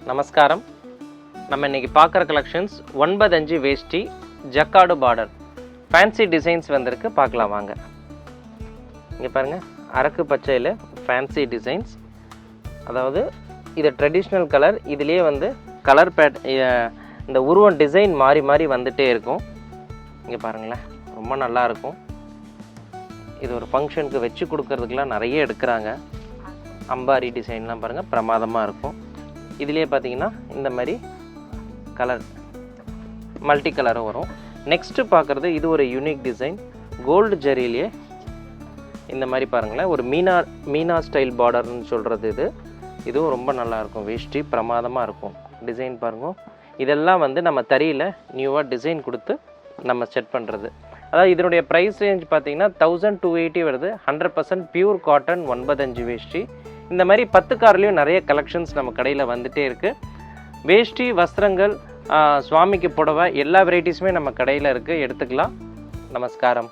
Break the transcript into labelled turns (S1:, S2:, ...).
S1: நமஸ்காரம். நம்ம இன்றைக்கி பார்க்குற கலெக்ஷன்ஸ் 9/5 வேஷ்டி ஜக்கார்டு பார்டர் ஃபேன்சி டிசைன்ஸ் வந்திருக்கு. பார்க்கலாம் வாங்க. இங்கே பாருங்கள், அரக்கு பச்சையில் ஃபேன்சி டிசைன்ஸ். அதாவது இது ட்ரெடிஷ்னல் கலர். இதுலேயே வந்து கலர் இந்த உருவம் டிசைன் மாறி மாறி வந்துகிட்டே இருக்கும். இங்கே பாருங்களேன், ரொம்ப நல்லாயிருக்கும். இது ஒரு ஃபங்க்ஷனுக்கு வச்சு கொடுக்கறதுக்கெலாம் நிறைய எடுக்கிறாங்க. அம்பாரி டிசைன்லாம் பாருங்கள், பிரமாதமாக இருக்கும். இதுலேயே பார்த்தீங்கன்னா இந்த மாதிரி கலர் மல்டி கலரும் வரும். நெக்ஸ்ட்டு பார்க்குறது இது ஒரு யூனிக் டிசைன். கோல்டு ஜரியிலே இந்த மாதிரி பாருங்களேன், ஒரு மீனா ஸ்டைல் பார்டர்னு சொல்கிறது. இதுவும் ரொம்ப நல்லாயிருக்கும். வேஷ்டி பிரமாதமாக இருக்கும். டிசைன் பாருங்க. இதெல்லாம் வந்து நம்ம தறியில் நியூவாக டிசைன் கொடுத்து நம்ம செட் பண்ணுறது. அதாவது இதனுடைய ப்ரைஸ் ரேஞ்ச் பார்த்தீங்கன்னா 1280 வருது. 100% பியூர் காட்டன் 9/5 வேஷ்டி. இந்த மாதிரி 10 கார்லேயும் நிறைய கலெக்ஷன்ஸ் நம்ம கடையில் வந்துகிட்டே இருக்குது. வேஷ்டி, வஸ்திரங்கள், சுவாமிக்கு புடவை, எல்லா வெரைட்டிஸுமே நம்ம கடையில் இருக்குது. எடுத்துக்கலாம். நமஸ்காரம்.